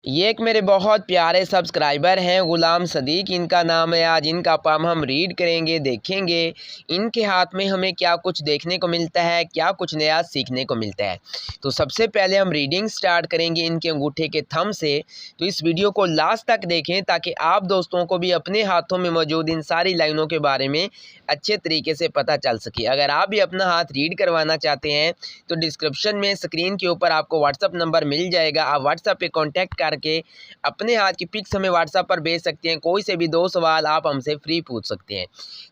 ये एक मेरे बहुत प्यारे सब्सक्राइबर हैं गुलाम सदीक, इनका नाम है। आज इनका पाम हम रीड करेंगे, देखेंगे इनके हाथ में हमें क्या कुछ देखने को मिलता है, क्या कुछ नया सीखने को मिलता है। तो सबसे पहले हम रीडिंग स्टार्ट करेंगे इनके अंगूठे के थंब से। तो इस वीडियो को लास्ट तक देखें ताकि आप दोस्तों को भी अपने हाथों में मौजूद इन सारी लाइनों के बारे में अच्छे तरीके से पता चल सके। अगर आप भी अपना हाथ रीड करवाना चाहते हैं तो डिस्क्रिप्शन में स्क्रीन के ऊपर आपको व्हाट्सअप नंबर मिल जाएगा। आप व्हाट्सअप पे कांटेक्ट करके अपने हाथ की पिक्स हमें व्हाट्सएप पर भेज सकते हैं। कोई से भी 2 सवाल आप हमसे फ्री पूछ सकते हैं।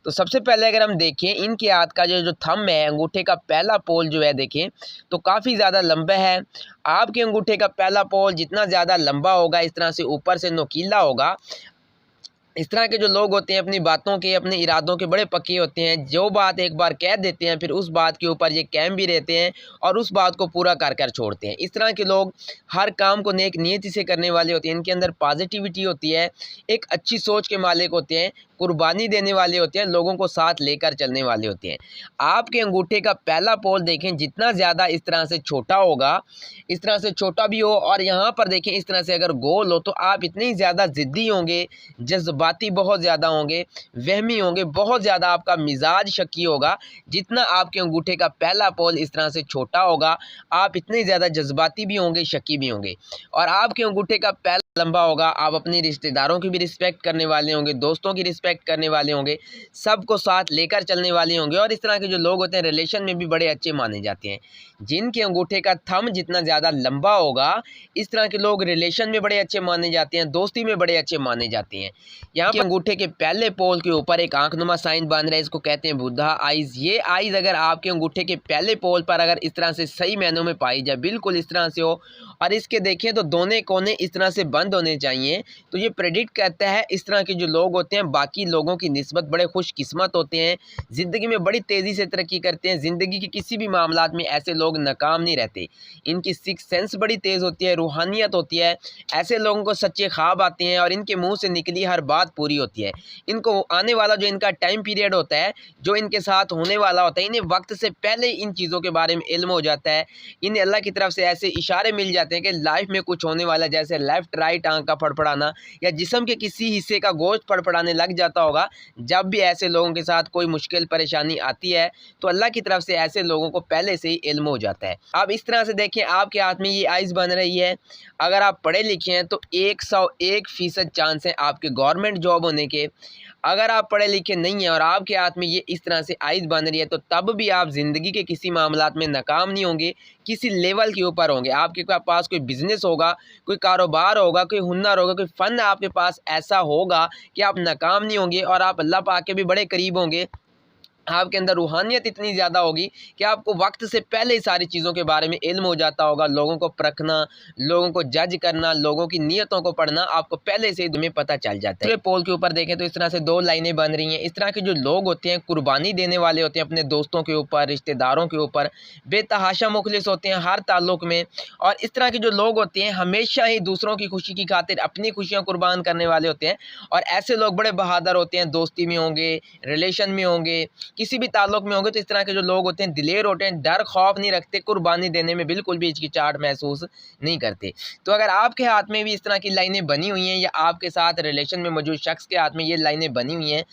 तो सबसे पहले अगर हम देखें इनके हाथ का जो थंब है, अंगूठे का पहला पोल जो है देखें तो काफ़ी ज़्यादा लंबा है। आपके अंगूठे का पहला पोल जितना ज़्यादा लंबा होगा, इस तरह से ऊपर से नुकीला होगा, इस तरह के जो लोग होते हैं अपनी बातों के, अपने इरादों के बड़े पक्के होते हैं। जो बात एक बार कह देते हैं फिर उस बात के ऊपर ये कायम भी रहते हैं और उस बात को पूरा कर कर छोड़ते हैं। इस तरह के लोग हर काम को नेक नियति से करने वाले होते हैं। इनके अंदर पॉजिटिविटी होती है, एक अच्छी सोच के मालिक होते हैं, कुर्बानी देने वाले होते हैं, लोगों को साथ लेकर चलने वाले होते हैं। आपके अंगूठे का पहला पोल देखें जितना ज़्यादा इस तरह से छोटा होगा, इस तरह से छोटा भी हो और यहाँ पर देखें इस तरह से अगर गोल हो, तो आप इतने ही ज़्यादा ज़िद्दी होंगे, जज्बाती बहुत ज़्यादा होंगे, वहमी होंगे, बहुत ज़्यादा आपका मिजाज शकी होगा। जितना आपके अंगूठे का पहला पोल इस तरह से छोटा होगा, आप इतने ज़्यादा जज्बाती भी होंगे, शकी भी होंगे। और आपके अंगूठे का पहला लंबा होगा, आप अपने रिश्तेदारों की भी रिस्पेक्ट करने वाले होंगे, दोस्तों की रिस्पेक्ट करने वाले होंगे, सबको साथ लेकर चलने वाले होंगे। और इस तरह के जो लोग होते हैं रिलेशन में भी बड़े अच्छे माने जाते हैं। जिनके अंगूठे का थंब जितना ज़्यादा लंबा होगा, इस तरह के लोग रिलेशन में बड़े अच्छे माने जाते हैं, दोस्ती में बड़े अच्छे माने जाते हैं। यहाँ पर अंगूठे के पहले पोल के ऊपर एक आंखनुमा साइन बन रहा है, इसको कहते हैं बुद्धा आइज़। ये आइज़ अगर आपके अंगूठे के पहले पोल पर अगर इस तरह से सही मायनों में पाई जाए, बिल्कुल इस तरह से हो और इसके देखें तो दोनों कोने इस तरह से बंद होने चाहिए, तो ये प्रेडिक्ट करता है इस तरह के जो लोग होते हैं बाकी लोगों की निस्बत बड़े खुशकिस्मत होते हैं, ज़िंदगी में बड़ी तेज़ी से तरक्की करते हैं। ज़िंदगी के किसी भी मामलात में ऐसे लोग नाकाम नहीं रहते। इनकी सिक्स सेंस बड़ी तेज़ होती है, रूहानियत होती है। ऐसे लोगों को सच्चे ख्वाब आते हैं और इनके मुंह से निकली हर बात पूरी होती है। इनको आने वाला जो इनका टाइम पीरियड होता है, जो इनके साथ होने वाला होता है, इन्हें वक्त से पहले इन चीज़ों के बारे में इल्म हो जाता है। इन्हें अल्लाह की तरफ से ऐसे इशारे मिल जाते हैं कि लाइफ में कुछ होने वाला है, जैसे लेफ्ट राइट आंख का फड़फड़ाना या जिस्म के किसी हिस्से का गोश्त फड़फड़ाने लग जाता होगा। जब भी ऐसे लोगों के साथ कोई मुश्किल परेशानी आती है तो अल्लाह की तरफ से ऐसे लोगों को पहले से ही इल्म हो जाता है। अब इस तरह से देखें आपके हाथ में ये आइज़ बन रही है। अगर आप पढ़े लिखे हैं तो 101% चांस है आपके गवर्नमेंट जॉब होने के। अगर आप पढ़े लिखे नहीं हैं और आपके हाथ में ये इस तरह से आइज़ बन रही है तो तब भी आप ज़िंदगी के किसी मामलात में नाकाम नहीं होंगे, किसी लेवल के ऊपर होंगे। आपके पास कोई बिज़नेस होगा, कोई कारोबार होगा, कोई हुनर होगा, कोई फ़न आपके पास ऐसा होगा कि आप नाकाम नहीं होंगे और आप अल्लाह पाक के भी बड़े करीब होंगे। आपके अंदर रूहानियत इतनी ज़्यादा होगी कि आपको वक्त से पहले ही सारी चीज़ों के बारे में इल्म हो जाता होगा। लोगों को परखना, लोगों को जज करना, लोगों की नीयतों को पढ़ना आपको पहले से ही तुम्हें पता चल जाता है। पोल के ऊपर देखें तो इस तरह से 2 लाइनें बन रही हैं। इस तरह के जो लोग होते हैं कुर्बानी देने वाले होते हैं अपने दोस्तों के ऊपर, रिश्तेदारों के ऊपर, बेतहाशा मुखलिस होते हैं हर ताल्लुक़ में। और इस तरह के जो लोग होते हैं हमेशा ही दूसरों की खुशी की खातिर अपनी खुशियाँ कुर्बान करने वाले होते हैं। और ऐसे लोग बड़े बहादुर होते हैं, दोस्ती में होंगे, रिलेशन में होंगे, किसी भी ताल्लुक़ में होंगे। तो इस तरह के जो लोग होते हैं दिलेर होते हैं, डर खौफ नहीं रखते, कुर्बानी देने में बिल्कुल भी हिचकिचाहट महसूस नहीं करते। तो अगर आपके हाथ में भी इस तरह की लाइनें बनी हुई हैं या आपके साथ रिलेशन में मौजूद शख्स के हाथ में ये लाइनें बनी हुई हैं,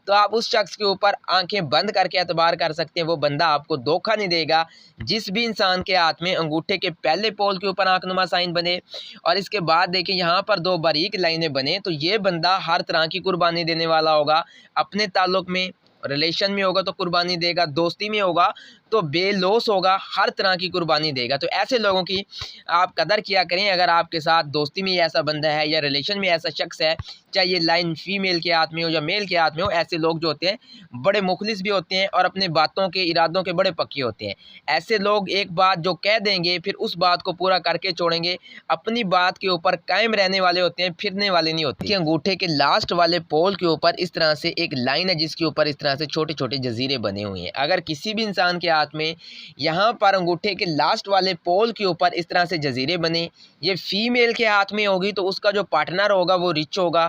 तो आप उस शख्स के ऊपर आंखें बंद करके एतबार कर सकते हैं। वो बंदा आपको धोखा नहीं देगा। जिस भी इंसान के हाथ में अंगूठे के पहले पोल के ऊपर आंखनुमा साइन बने और इसके बाद देखिए यहाँ पर 2 बारीक लाइनें बने, तो ये बंदा हर तरह की कुर्बानी देने वाला होगा। अपने ताल्लुक़ में, रिलेशन में होगा तो कुर्बानी देगा, दोस्ती में होगा तो बेलौस होगा, हर तरह की कुर्बानी देगा। तो ऐसे लोगों की आप कदर किया करें। अगर आपके साथ दोस्ती में ऐसा बंदा है या रिलेशन में ऐसा शख्स है, चाहे ये लाइन फीमेल के हाथ में हो या मेल के हाथ में हो, ऐसे लोग जो होते हैं बड़े मुखलिस भी होते हैं और अपने बातों के, इरादों के बड़े पक्के होते हैं। ऐसे लोग एक बात जो कह देंगे फिर उस बात को पूरा करके छोड़ेंगे, अपनी बात के ऊपर कायम रहने वाले होते हैं, फिरने वाले नहीं होते। अंगूठे के लास्ट वाले पोल के ऊपर इस तरह से एक लाइन है जिसके ऊपर इस तरह से छोटे छोटे जजीरे बने हुए हैं। अगर किसी भी इंसान के हाथ में यहाँ पर अंगूठे के लास्ट वाले पोल के ऊपर इस तरह से जजीरे बने, ये फीमेल के हाथ में होगी तो उसका जो पार्टनर होगा वो रिच होगा,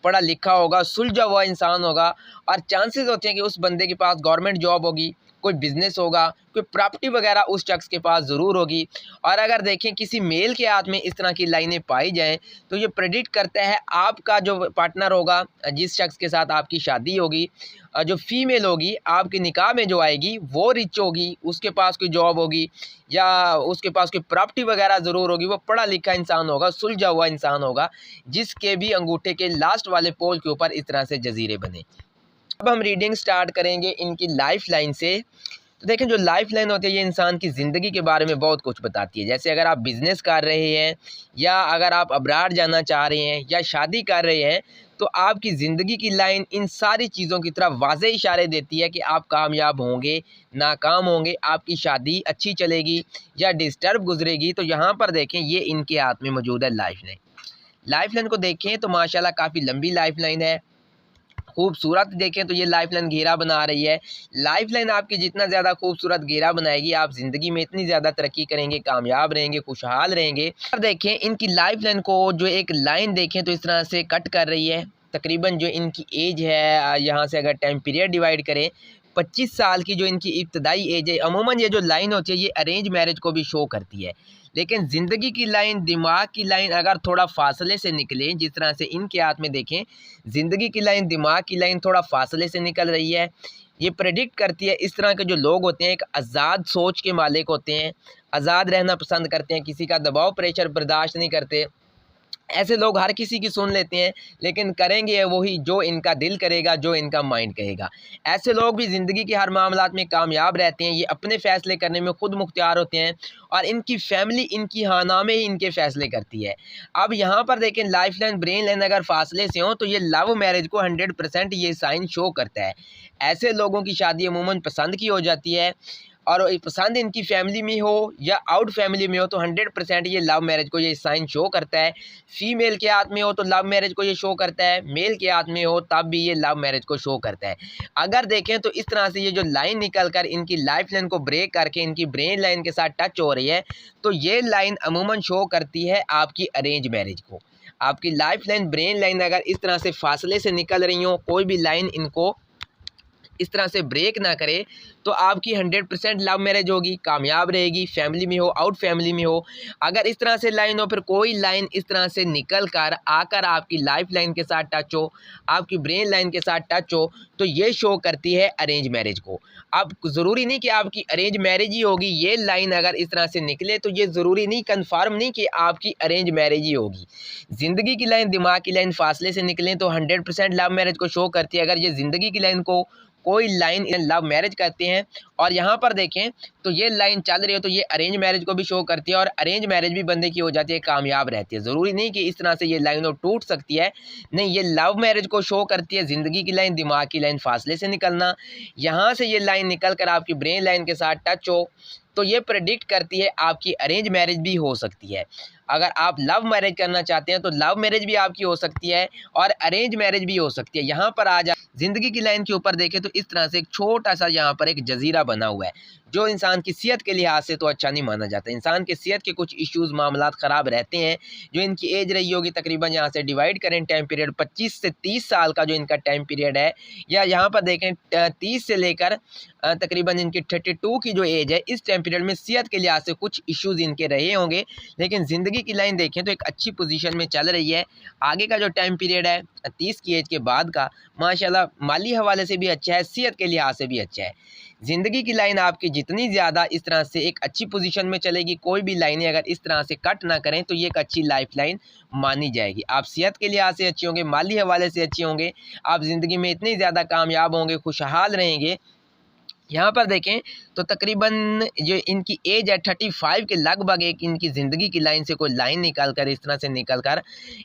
पढ़ा लिखा होगा, सुलझा हुआ इंसान होगा और चांसेस होते हैं कि उस बंदे के पास गवर्नमेंट जॉब होगी, कोई बिजनेस होगा, कोई प्रॉपर्टी वगैरह उस शख्स के पास ज़रूर होगी। और अगर देखें किसी मेल के हाथ में इस तरह की लाइनें पाई जाएँ तो ये प्रेडिक्ट करता है आपका जो पार्टनर होगा, जिस शख्स के साथ आपकी शादी होगी, जो फीमेल होगी आपके निकाह में जो आएगी वो रिच होगी, उसके पास कोई जॉब होगी या उसके पास कोई प्रॉपर्टी वगैरह ज़रूर होगी, वो पढ़ा लिखा इंसान होगा, सुलझा हुआ इंसान होगा, जिसके भी अंगूठे के लास्ट वाले पोल के ऊपर इस तरह से जजीरे बने। अब हम रीडिंग स्टार्ट करेंगे इनकी लाइफ लाइन से। तो देखें, जो लाइफ लाइन होती है ये इंसान की ज़िंदगी के बारे में बहुत कुछ बताती है। जैसे अगर आप बिज़नेस कर रहे हैं या अगर आप अब्राड जाना चाह रहे हैं या शादी कर रहे हैं, तो आपकी ज़िंदगी की लाइन इन सारी चीज़ों की तरफ वाज़े इशारे देती है कि आप कामयाब होंगे, नाकाम होंगे, आपकी शादी अच्छी चलेगी या डिस्टर्ब गुजरेगी। तो यहाँ पर देखें, ये इनके हाथ में मौजूद है लाइफ लाइन। लाइफ लाइन को देखें तो माशाल्लाह काफ़ी लंबी लाइफ लाइन है, खूबसूरत। देखें तो ये लाइफ लाइन घेरा बना रही है। लाइफ लाइन आपकी जितना ज़्यादा खूबसूरत घेरा बनाएगी, आप ज़िंदगी में इतनी ज़्यादा तरक्की करेंगे, कामयाब रहेंगे, खुशहाल रहेंगे। अब देखें इनकी लाइफ लाइन को, जो एक लाइन देखें तो इस तरह से कट कर रही है। तकरीबन जो इनकी एज है, यहाँ से अगर टाइम पीरियड डिवाइड करें, 25 साल की जो इनकी इब्तदाई एज है। अमूमन ये जो लाइन होती है ये अरेंज मैरिज को भी शो करती है, लेकिन ज़िंदगी की लाइन, दिमाग की लाइन अगर थोड़ा फासले से निकले, जिस तरह से इनके हाथ में देखें, ज़िंदगी की लाइन, दिमाग की लाइन थोड़ा फासले से निकल रही है। ये प्रेडिक्ट करती है इस तरह के जो लोग होते हैं एक आज़ाद सोच के मालिक होते हैं, आज़ाद रहना पसंद करते हैं, किसी का दबाव प्रेशर बर्दाश्त नहीं करते। ऐसे लोग हर किसी की सुन लेते हैं, लेकिन करेंगे वही जो इनका दिल करेगा, जो इनका माइंड कहेगा। ऐसे लोग भी ज़िंदगी के हर मामलात में कामयाब रहते हैं। ये अपने फ़ैसले करने में खुद मुख्तियार होते हैं और इनकी फैमिली इनकी हाँ ना में ही इनके फ़ैसले करती है। अब यहाँ पर देखें, लाइफ लाइन, ब्रेन लाइन अगर फासले से हो तो ये लव मैरिज को 100% ये साइन शो करता है। ऐसे लोगों की शादी अमूमन पसंद की हो जाती है और पसंद इनकी फैमिली में हो या आउट फैमिली में हो तो 100% ये लव मैरिज को ये साइन शो करता है। फीमेल के हाथ में हो तो लव मैरिज को ये शो करता है, मेल के हाथ में हो तब भी ये लव मैरिज को शो करता है। अगर देखें तो इस तरह से ये जो लाइन निकल कर इनकी लाइफ लाइन को ब्रेक करके इनकी ब्रेन लाइन के साथ टच हो रही है, तो ये लाइन अमूमन शो करती है आपकी अरेंज मैरिज को। आपकी लाइफ लाइन, ब्रेन लाइन अगर इस तरह से फासले से निकल रही हो, कोई भी लाइन इनको इस तरह से ब्रेक ना करे, तो आपकी 100% लव मैरिज होगी, कामयाब रहेगी, फैमिली में हो, आउट फैमिली में हो। अगर इस तरह से लाइन हो, फिर कोई लाइन इस तरह से निकल कर आकर आपकी लाइफ लाइन के साथ टच हो, आपकी ब्रेन लाइन के साथ टच हो, तो ये शो करती है अरेंज मैरिज को। अब ज़रूरी नहीं कि आपकी अरेंज मैरिज ही होगी, ये लाइन अगर इस तरह से निकले तो ये ज़रूरी नहीं, कन्फर्म नहीं कि आपकी अरेंज मैरिज ही होगी। ज़िंदगी की लाइन, दिमाग की लाइन फासले से निकलें तो 100% लव मैरिज को शो करती है। अगर ये ज़िंदगी की लाइन को कोई लाइन लव मैरिज करते हैं और यहाँ पर देखें तो ये लाइन चल रही हो तो ये अरेंज मैरिज को भी शो करती है और अरेंज मैरिज भी बंदे की हो जाती है, कामयाब रहती है। ज़रूरी नहीं कि इस तरह से ये लाइन टूट सकती है, नहीं, ये लव मैरिज को शो करती है। ज़िंदगी की लाइन, दिमाग की लाइन फासले से निकलना, यहाँ से ये लाइन निकल कर आपकी ब्रेन लाइन के साथ टच हो तो ये प्रेडिक्ट करती है आपकी अरेंज मैरिज भी हो सकती है। अगर आप लव मैरिज करना चाहते हैं तो लव मैरिज भी आपकी हो सकती है और अरेंज मैरिज भी हो सकती है। यहाँ पर आ जा ज़िंदगी की लाइन के ऊपर देखें तो इस तरह से एक छोटा सा यहाँ पर एक जजीरा बना हुआ है, जो इंसान की सेहत के लिहाज से तो अच्छा नहीं माना जाता। इंसान के सेहत के कुछ इश्यूज़, मामलात ख़राब रहते हैं। जो इनकी एज रही होगी तकरीबन, यहाँ से डिवाइड करें टाइम पीरियड, 25 से 30 साल का जो इनका टाइम पीरियड है, या यहाँ पर देखें 30 से लेकर तकरीबन इनकी 32 की जो एज है, इस टाइम पीरियड में सेहत के लिहाज से कुछ इश्यूज़ इनके रहे होंगे, लेकिन ज़िंदगी की लाइन देखें तो एक अच्छी पोजीशन में चल रही है। आगे का जो टाइम पीरियड है 30 की एज के बाद का, माशाल्लाह माली हवाले से भी अच्छा है, सेहत के लिहाज से भी अच्छा है। ज़िंदगी की लाइन आपकी जितनी ज़्यादा इस तरह से एक अच्छी पोजीशन में चलेगी, कोई भी लाइनें अगर इस तरह से कट ना करें तो ये एक अच्छी लाइफ लाइन मानी जाएगी। आप सेहत के लिहाज से अच्छे होंगे, माली हवाले से अच्छे होंगे, आप ज़िंदगी में इतने ज़्यादा कामयाब होंगे, खुशहाल रहेंगे। यहाँ पर देखें तो तकरीबन जो इनकी एज है 35 के लगभग, एक इनकी ज़िंदगी की लाइन से कोई लाइन निकाल कर इस तरह से निकल कर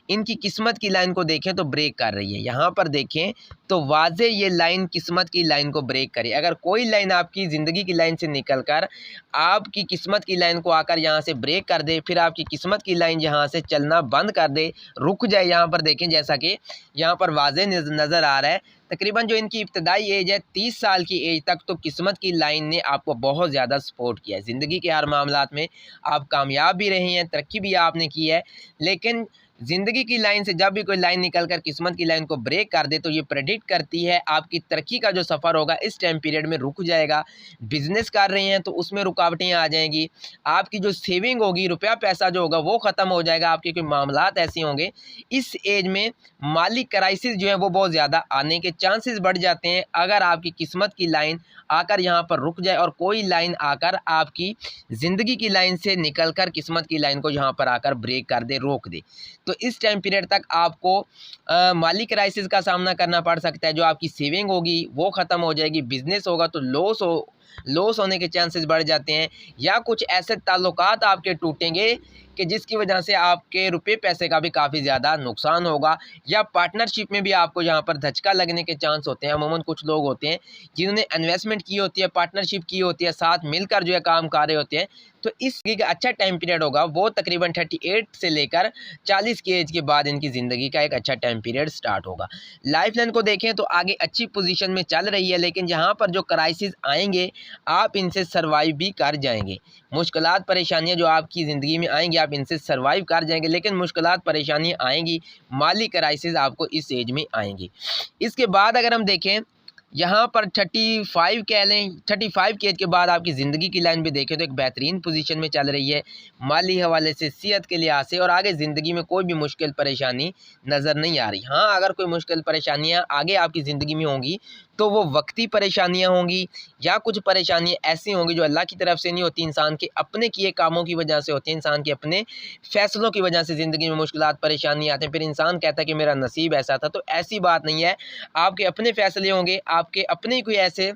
इनकी किस्मत की लाइन को देखें तो ब्रेक कर रही है। यहाँ पर देखें तो वाज़े ये लाइन किस्मत की लाइन को ब्रेक करे। अगर कोई लाइन आपकी ज़िंदगी की लाइन से निकल कर आपकी किस्मत की लाइन को आकर यहाँ से ब्रेक कर दे, फिर आपकी किस्मत की लाइन यहाँ से चलना बंद कर दे, रुक जाए, यहाँ पर देखें जैसा कि यहाँ पर वाज़े नज़र आ रहा है। तकरीबन जो इनकी इब्तदाई एज है 30 साल की एज तक, तो किस्मत की लाइन ने आपको बहुत ज़्यादा सपोर्ट किया है। ज़िंदगी के हर मामलात में आप कामयाब भी रहे हैं, तरक्की भी आपने की है, लेकिन ज़िंदगी की लाइन से जब भी कोई लाइन निकल कर किस्मत की लाइन को ब्रेक कर दे तो ये प्रेडिक्ट करती है आपकी तरक्की का जो सफ़र होगा इस टाइम पीरियड में रुक जाएगा। बिज़नेस कर रहे हैं तो उसमें रुकावटें आ जाएंगी। आपकी जो सेविंग होगी, रुपया पैसा जो होगा वो ख़त्म हो जाएगा। आपके कोई मामलात ऐसे होंगे, इस एज में माली क्राइसिस जो है वो बहुत ज़्यादा आने के चांसेस बढ़ जाते हैं अगर आपकी किस्मत की लाइन आकर यहाँ पर रुक जाए और कोई लाइन आकर आपकी ज़िंदगी की लाइन से निकल कर किस्मत की लाइन को यहाँ पर आकर ब्रेक कर दे, रोक दे। तो इस टाइम पीरियड तक आपको माली क्राइसिस का सामना करना पड़ सकता है। जो आपकी सेविंग होगी वो ख़त्म हो जाएगी, बिज़नेस होगा तो लॉस होने के चांसेस बढ़ जाते हैं, या कुछ ऐसे ताल्लुकात आपके टूटेंगे कि जिसकी वजह से आपके रुपए पैसे का भी काफ़ी ज़्यादा नुकसान होगा, या पार्टनरशिप में भी आपको यहाँ पर धचका लगने के चांस होते हैं। अमूमन कुछ लोग होते हैं जिन्होंने इन्वेस्टमेंट की होती है, पार्टनरशिप की होती है, साथ मिलकर जो है काम कर रहे होते हैं, तो इस का अच्छा टाइम पीरियड होगा वो तकरीबन 38 से लेकर 40 की एज के बाद इनकी ज़िंदगी का एक अच्छा टाइम पीरियड स्टार्ट होगा। लाइफ लाइन को देखें तो आगे अच्छी पोजीशन में चल रही है, लेकिन यहाँ पर जो क्राइसिस आएंगे आप इनसे सर्वाइव भी कर जाएंगे। मुश्किलात परेशानियाँ जो आपकी ज़िंदगी में आएंगी आप इनसे सर्वाइव कर जाएंगे, लेकिन मुश्किलात परेशानियाँ आएंगी, माली क्राइसिस आपको इस एज में आएंगी। इसके बाद अगर हम देखें यहाँ पर 35 कह लें, 35 की एज के बाद आपकी ज़िंदगी की लाइन भी देखें तो एक बेहतरीन पोजीशन में चल रही है माली हवाले से, सेहत के लिहाज से, और आगे ज़िंदगी में कोई भी मुश्किल परेशानी नज़र नहीं आ रही। हाँ, अगर कोई मुश्किल परेशानियाँ आगे आपकी ज़िंदगी में होंगी तो वो वक्ती परेशानियाँ होंगी, या कुछ परेशानियाँ ऐसी होंगी जो अल्लाह की तरफ से नहीं होती, इंसान के अपने किए कामों की वजह से होती है, इंसान के अपने फ़ैसलों की वजह से ज़िंदगी में मुश्किलात परेशानी आते हैं। फिर इंसान कहता है कि मेरा नसीब ऐसा था, तो ऐसी बात नहीं है। आपके अपने फ़ैसले होंगे, आपके अपने कोई ऐसे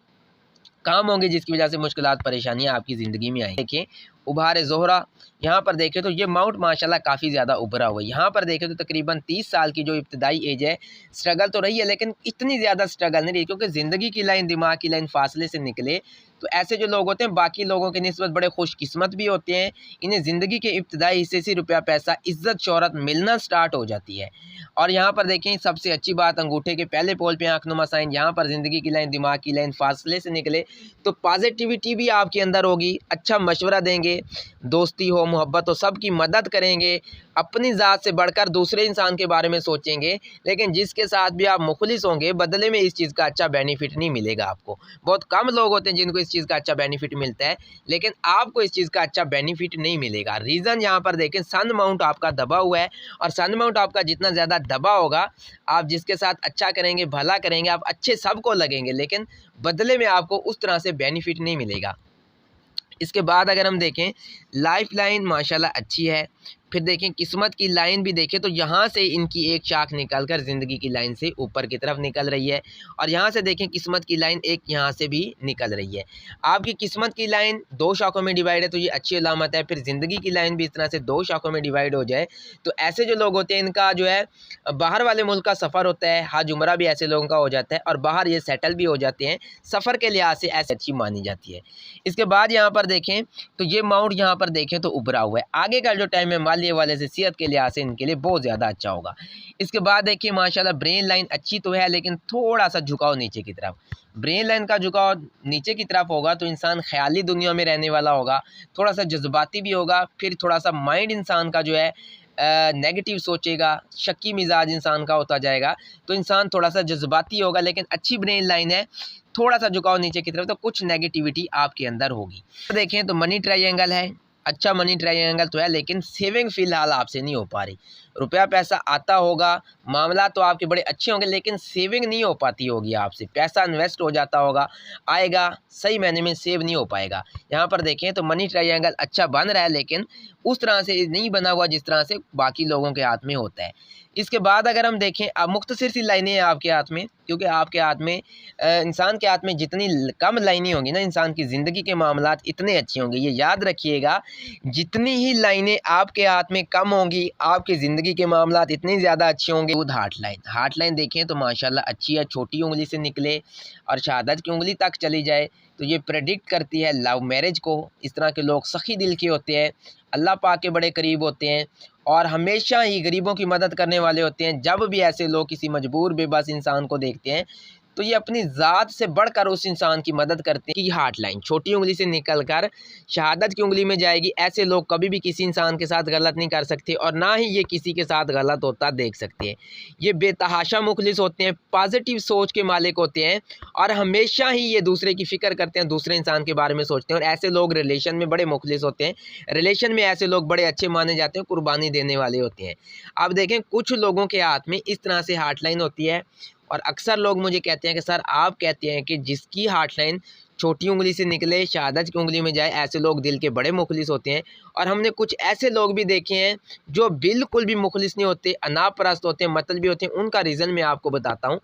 काम होंगे जिसकी वजह से मुश्किलात परेशानियाँ आपकी ज़िंदगी में आएँ। देखिए उभार ज़ोहरा, यहाँ पर देखें तो ये माउंट माशाल्लाह काफ़ी ज़्यादा उभरा हुआ है। यहाँ पर देखें तो तकरीबन 30 साल की जो इब्तदाई एज है, स्ट्रगल तो रही है लेकिन इतनी ज़्यादा स्ट्रगल नहीं रही, क्योंकि ज़िंदगी की लाइन, दिमाग की लाइन फासले से निकले। तो ऐसे जो लोग होते हैं बाकी लोगों के निस्बत बड़े खुशकिस्मत भी होते हैं। इन्हें ज़िंदगी के इब्तदाई हिस्से से रुपया पैसा, इज़्ज़त शोहरत मिलना स्टार्ट हो जाती है। और यहाँ पर देखें सबसे अच्छी बात, अंगूठे के पहले पोल पे आंखनुमा साइन, यहाँ पर ज़िंदगी की लाइन, दिमाग की लाइन फासले से निकले तो पॉजिटिविटी भी आपके अंदर होगी, अच्छा मशवरा देंगे, दोस्ती हो, मोहब्बत हो, सबकी मदद करेंगे, अपनी ज़ात से बढ़कर दूसरे इंसान के बारे में सोचेंगे। लेकिन जिसके साथ भी आप मुखलिस होंगे, बदले में इस चीज़ का अच्छा बेनिफिट नहीं मिलेगा आपको। बहुत कम लोग होते हैं जिनको इस चीज़ का अच्छा बेनिफिट मिलता है, लेकिन आपको इस चीज़ का अच्छा बेनिफिट नहीं मिलेगा। रीज़न यहाँ पर देखें, सन माउंट आपका दबा हुआ है, और सन माउंट आपका जितना ज़्यादा दबा होगा, आप जिसके साथ अच्छा करेंगे, भला करेंगे, आप अच्छे सबको लगेंगे, लेकिन बदले में आपको उस तरह से बेनिफिट नहीं मिलेगा। इसके बाद अगर हम देखें लाइफ लाइन माशाल्लाह अच्छी है। फिर देखें किस्मत की लाइन भी देखें तो यहाँ से इनकी एक शाख निकलकर ज़िंदगी की लाइन से ऊपर की तरफ निकल रही है, और यहाँ से देखें किस्मत की लाइन एक यहाँ से भी निकल रही है। आपकी किस्मत की लाइन 2 शाखों में डिवाइड है तो ये अच्छी अलामत है। फिर ज़िंदगी की लाइन भी इस तरह से 2 शाखों में डिवाइड हो जाए तो ऐसे जो लोग होते हैं इनका जो है बाहर वाले मुल्क का सफ़र होता है, हज उम्रा भी ऐसे लोगों का हो जाता है, और बाहर ये सेटल भी हो जाते हैं, सफ़र के लिहाज से ऐसे अच्छी मानी जाती है। इसके बाद यहाँ पर देखें तो ये माउंट यहाँ पर देखें तो उभरा हुआ है। आगे का जो टाइम है माली वाले से, सेहत के लिहाज से इनके लिए बहुत ज़्यादा अच्छा होगा। इसके बाद देखिए माशाल्लाह ब्रेन लाइन अच्छी तो है, लेकिन थोड़ा सा झुकाव नीचे की तरफ, ब्रेन लाइन का झुकाव नीचे की तरफ होगा तो इंसान ख्याली दुनिया में रहने वाला होगा, थोड़ा सा जज्बाती भी होगा। फिर थोड़ा सा माइंड इंसान का जो है नेगेटिव सोचेगा, शक्की मिजाज इंसान का होता जाएगा, तो इंसान थोड़ा सा जज्बाती होगा। लेकिन अच्छी ब्रेन लाइन है, थोड़ा सा झुकाव नीचे की तरफ, तो कुछ नेगेटिविटी आपके अंदर होगी। देखें तो मनी ट्रायंगल है, अच्छा मनी ट्रायंगल तो है, लेकिन सेविंग फ़िलहाल आपसे नहीं हो पा रही। रुपया पैसा आता होगा, मामला तो आपके बड़े अच्छे होंगे, लेकिन सेविंग नहीं हो पाती होगी आपसे। पैसा इन्वेस्ट हो जाता होगा, आएगा सही मायने में सेव नहीं हो पाएगा। यहाँ पर देखें तो मनी ट्रायंगल अच्छा बन रहा है, लेकिन उस तरह से नहीं बना हुआ जिस तरह से बाकी लोगों के हाथ में होता है। इसके बाद अगर हम देखें, अब मुख्तसर सी लाइनें हैं आपके हाथ में, क्योंकि आपके हाथ में इंसान के हाथ में जितनी कम लाइनें होंगी ना, इंसान की ज़िंदगी के मामलात इतने अच्छे होंगे। ये याद रखिएगा, जितनी ही लाइनें आपके हाथ में कम होंगी, आपकी ज़िंदगी के मामलात इतने ज़्यादा अच्छे होंगे। खुद हार्ट लाइन देखें तो माशाल्लाह अच्छी है, छोटी उंगली से निकले और शहादत की उंगली तक चली जाए तो ये प्रेडिक्ट करती है लव मैरिज को। इस तरह के लोग सखी दिल के होते हैं, अल्लाह पाक के बड़े करीब होते हैं, और हमेशा ही गरीबों की मदद करने वाले होते हैं। जब भी ऐसे लोग किसी मजबूर बेबस इंसान को देखते हैं तो ये अपनी ज़ात से बढ़कर उस इंसान की मदद करते हैं कि हार्ट लाइन छोटी उंगली से निकलकर शहादत की उंगली में जाएगी। ऐसे लोग कभी भी किसी इंसान के साथ गलत नहीं कर सकते और ना ही ये किसी के साथ गलत होता देख सकते हैं। ये बेतहाशा मुखलिस होते हैं, पॉजिटिव सोच के मालिक होते हैं और हमेशा ही ये दूसरे की फ़िक्र करते हैं, दूसरे इंसान के बारे में सोचते हैं। और ऐसे लोग रिलेशन में बड़े मुखलिस होते हैं। रिलेशन में ऐसे लोग बड़े अच्छे माने जाते हैं, कुर्बानी देने वाले होते हैं। अब देखें कुछ लोगों के हाथ में इस तरह से हार्ट लाइन होती है और अक्सर लोग मुझे कहते हैं कि सर आप कहते हैं कि जिसकी हार्ट लाइन छोटी उंगली से निकले शहादत की उंगली में जाए, ऐसे लोग दिल के बड़े मुखलिस होते हैं। और हमने कुछ ऐसे लोग भी देखे हैं जो बिल्कुल भी मुखलिस नहीं होते, अनापरस्त होते हैं, मतलबी होते हैं। उनका रीज़न मैं आपको बताता हूँ।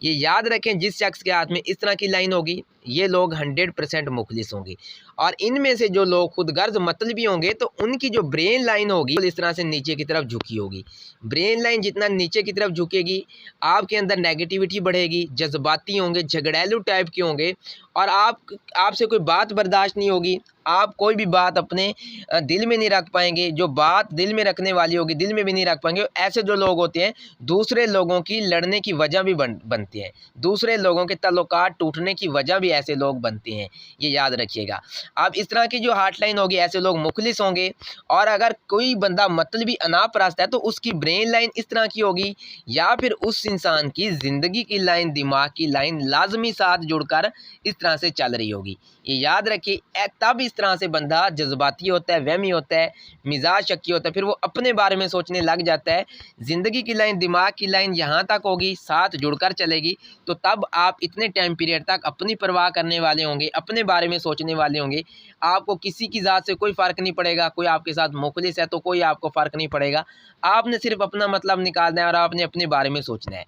ये याद रखें, जिस शख्स के हाथ में इस तरह की लाइन होगी ये लोग 100% मुखलिस होंगे। और इनमें से जो लोग खुद गर्ज मतलबी होंगे तो उनकी जो ब्रेन लाइन होगी इस तरह से नीचे की तरफ झुकी होगी। ब्रेन लाइन जितना नीचे की तरफ झुकेगी आपके अंदर नेगेटिविटी बढ़ेगी, जज्बाती होंगे, झगड़ैलू टाइप के होंगे और आपसे कोई बात बर्दाश्त नहीं होगी। आप कोई भी बात अपने दिल में नहीं रख पाएंगे, जो बात दिल में रखने वाली होगी दिल में भी नहीं रख पाएंगे। ऐसे जो लोग होते हैं दूसरे लोगों की लड़ने की वजह भी बनते हैं, दूसरे लोगों के ताल्लुकात टूटने की वजह भी ऐसे लोग बनते हैं, ये याद रखिएगा। अब इस तरह की जो हार्ट लाइन होगी ऐसे लोग मुखलिस होंगे। और अगर कोई बंदा मतलबी अनापरस्त है तो उसकी ब्रेन लाइन इस तरह की होगी या फिर उस इंसान की ज़िंदगी की लाइन, दिमाग की लाइन लाजमी साथ जुड़कर इस तरह से चल रही होगी। ये याद रखिए, तब इस तरह से बंदा जज्बाती होता है, वहमी होता है, मिजाज शक्की होता है, फिर वो अपने बारे में सोचने लग जाता है। ज़िंदगी की लाइन, दिमाग की लाइन यहाँ तक होगी, साथ जुड़कर चलेगी। तो तब आप इतने टाइम पीरियड तक अपनी परवाह करने वाले होंगे, अपने बारे में सोचने वाले होंगे। आपको किसी की ज़ात से कोई फ़र्क नहीं पड़ेगा। कोई आपके साथ मुखलिस है तो कोई आपको फ़र्क नहीं पड़ेगा। आपने सिर्फ अपना मतलब निकालना है और आपने अपने बारे में सोचना है।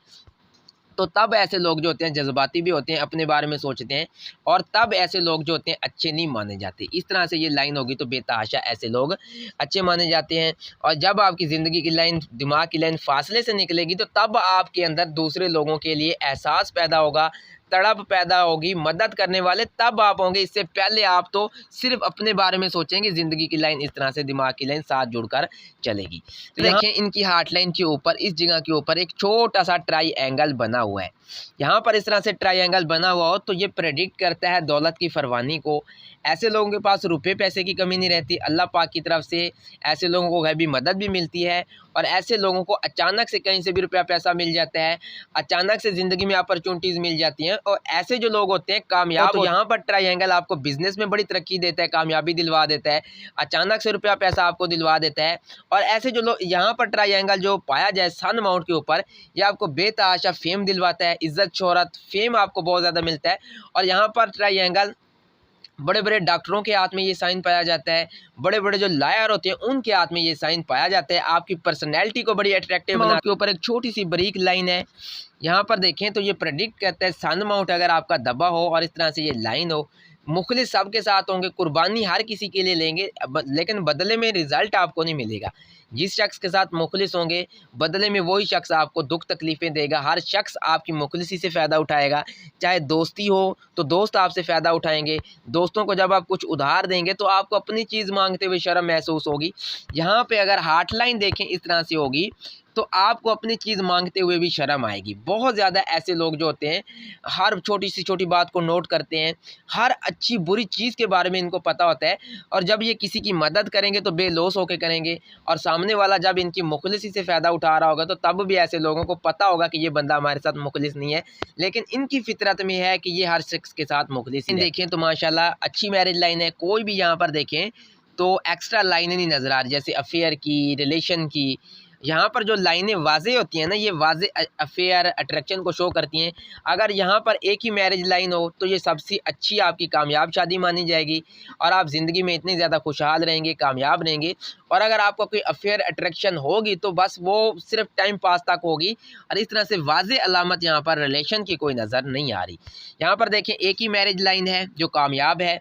तो तब ऐसे लोग जो होते हैं जज्बाती भी होते हैं, अपने बारे में सोचते हैं और तब ऐसे लोग जो होते हैं अच्छे नहीं माने जाते। इस तरह से ये लाइन होगी तो बेतहाशा ऐसे लोग अच्छे माने जाते हैं। और जब आपकी ज़िंदगी की लाइन, दिमाग की लाइन फासले से निकलेगी तो तब आपके अंदर दूसरे लोगों के लिए एहसास पैदा होगा, तड़प पैदा होगी, मदद करने वाले तब आप होंगे। इससे पहले आप तो सिर्फ अपने बारे में सोचेंगे। ज़िंदगी की लाइन इस तरह से, दिमाग की लाइन साथ जुड़कर चलेगी। तो देखें इनकी हार्ट लाइन के ऊपर, इस जगह के ऊपर एक छोटा सा ट्राई बना हुआ है। यहाँ पर इस तरह से ट्रायंगल बना हुआ हो तो ये प्रेडिक्ट करता है दौलत की फरवानी को। ऐसे लोगों के पास रुपए पैसे की कमी नहीं रहती। अल्लाह पाक की तरफ से ऐसे लोगों को गैबी मदद भी मिलती है और ऐसे लोगों को अचानक से कहीं से भी रुपया पैसा मिल जाता है, अचानक से ज़िंदगी में अपॉर्चुनिटीज़ मिल जाती हैं। और ऐसे जो लोग होते हैं कामयाब, तो यहाँ पर ट्रायंगल आपको बिजनेस में बड़ी तरक्की देता है, कामयाबी दिलवा देता है, अचानक से रुपया पैसा आपको दिलवा देता है। और ऐसे जो लोग यहाँ पर ट्रायंगल जो पाया जाए सन माउंट के ऊपर, ये आपको बेतहाशा फेम दिलवाता है, इज्जत शोहरत फेम आपको बहुत ज़्यादा मिलता है। और यहाँ पर ट्रायंगल बड़े बड़े डॉक्टरों के हाथ में ये साइन पाया जाता है, बड़े बड़े जो लायर होते हैं उनके हाथ में ये साइन पाया जाता है। आपकी पर्सनैलिटी को बड़ी अट्रैक्टिव बनाने के ऊपर एक छोटी सी बारीक लाइन है। यहाँ पर देखें तो ये प्रेडिक्ट करता है सन माउंट अगर आपका दबा हो और इस तरह से ये लाइन हो, मुखलिस सबके साथ होंगे, कुर्बानी हर किसी के लिए लेंगे, लेकिन बदले में रिज़ल्ट आपको नहीं मिलेगा। जिस शख्स के साथ मुखलिस होंगे बदले में वही शख्स आपको दुख तकलीफ़ें देगा। हर शख्स आपकी मुखलिसी से फ़ायदा उठाएगा। चाहे दोस्ती हो तो दोस्त आपसे फ़ायदा उठाएंगे। दोस्तों को जब आप कुछ उधार देंगे तो आपको अपनी चीज़ मांगते हुए शर्म महसूस होगी। यहाँ पे अगर हार्ट लाइन देखें इस तरह से होगी तो आपको अपनी चीज़ मांगते हुए भी शर्म आएगी। बहुत ज़्यादा ऐसे लोग जो होते हैं हर छोटी से छोटी बात को नोट करते हैं, हर अच्छी बुरी चीज़ के बारे में इनको पता होता है। और जब ये किसी की मदद करेंगे तो बेलौस होकर करेंगे और सामने वाला जब इनकी मुखलिसी से फ़ायदा उठा रहा होगा तो तब भी ऐसे लोगों को पता होगा कि ये बंदा हमारे साथ मुखलिस नहीं है, लेकिन इनकी फितरत में है कि ये हर शख्स के साथ मुखलिस है। देखें तो माशाल्लाह अच्छी मैरिज लाइन है। कोई भी यहाँ पर देखें तो एक्स्ट्रा लाइनें नहीं नज़र आ रही, जैसे अफेयर की, रिलेशन की। यहाँ पर जो लाइनें वाज़े होती हैं ना, ये वाज़े अफेयर, अट्रैक्शन को शो करती हैं। अगर यहाँ पर एक ही मैरिज लाइन हो तो ये सबसे अच्छी आपकी कामयाब शादी मानी जाएगी और आप ज़िंदगी में इतने ज़्यादा खुशहाल रहेंगे, कामयाब रहेंगे। और अगर आपको कोई अफेयर अट्रैक्शन होगी तो बस वो सिर्फ टाइम पास तक होगी। और इस तरह से वाज़े अलामत यहाँ पर रिलेशन की कोई नज़र नहीं आ रही। यहाँ पर देखें एक ही मैरिज लाइन है जो कामयाब है।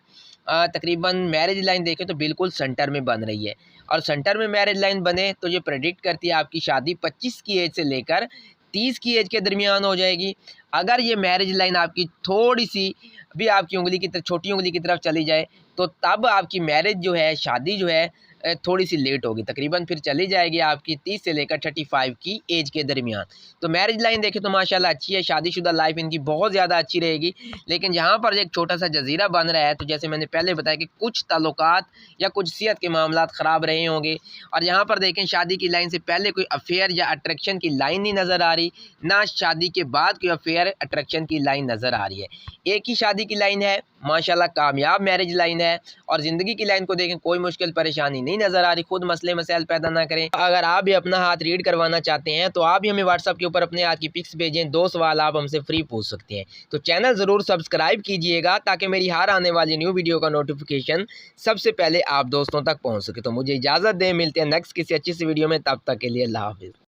तकरीबन मैरिज लाइन देखें तो बिल्कुल सेंटर में बन रही है और सेंटर में मैरिज लाइन बने तो ये प्रेडिक्ट करती है आपकी शादी 25 की एज से लेकर 30 की एज के दरमियान हो जाएगी। अगर ये मैरिज लाइन आपकी थोड़ी सी भी आपकी उंगली की तरफ, छोटी उंगली की तरफ चली जाए तो तब आपकी मैरिज जो है, शादी जो है थोड़ी सी लेट होगी, तकरीबन फिर चली जाएगी आपकी 30 से लेकर 35 की एज के दरमियान। तो मैरिज लाइन देखें तो माशाल्लाह अच्छी है, शादीशुदा लाइफ इनकी बहुत ज़्यादा अच्छी रहेगी। लेकिन यहाँ पर एक छोटा सा जजीरा बन रहा है, तो जैसे मैंने पहले बताया कि कुछ ताल्लुकात या कुछ सेहत के मामलात ख़राब रहे होंगे। और यहाँ पर देखें शादी की लाइन से पहले कोई अफेयर या अट्रैक्शन की लाइन नहीं नज़र आ रही, ना शादी के बाद कोई अफेयर अट्रैक्शन की लाइन नज़र आ रही है। एक ही शादी की लाइन है, माशाल्लाह कामयाब मैरिज लाइन है। और ज़िंदगी की लाइन को देखें, कोई मुश्किल परेशानी नहीं नज़र आ रही, खुद मसले मसाइल पैदा ना करें। अगर आप भी अपना हाथ रीड करवाना चाहते हैं तो आप भी हमें व्हाट्सअप के ऊपर अपने हाथ की पिक्स भेजें, 2 सवाल आप हमसे फ्री पूछ सकते हैं। तो चैनल ज़रूर सब्सक्राइब कीजिएगा ताकि मेरी हर आने वाली न्यू वीडियो का नोटिफिकेशन सबसे पहले आप दोस्तों तक पहुँच सके। तो मुझे इजाज़त दें, मिलते हैं नेक्स्ट किसी अच्छी सी वीडियो में, तब तक के लिए अल्लाह हाफ़िज़।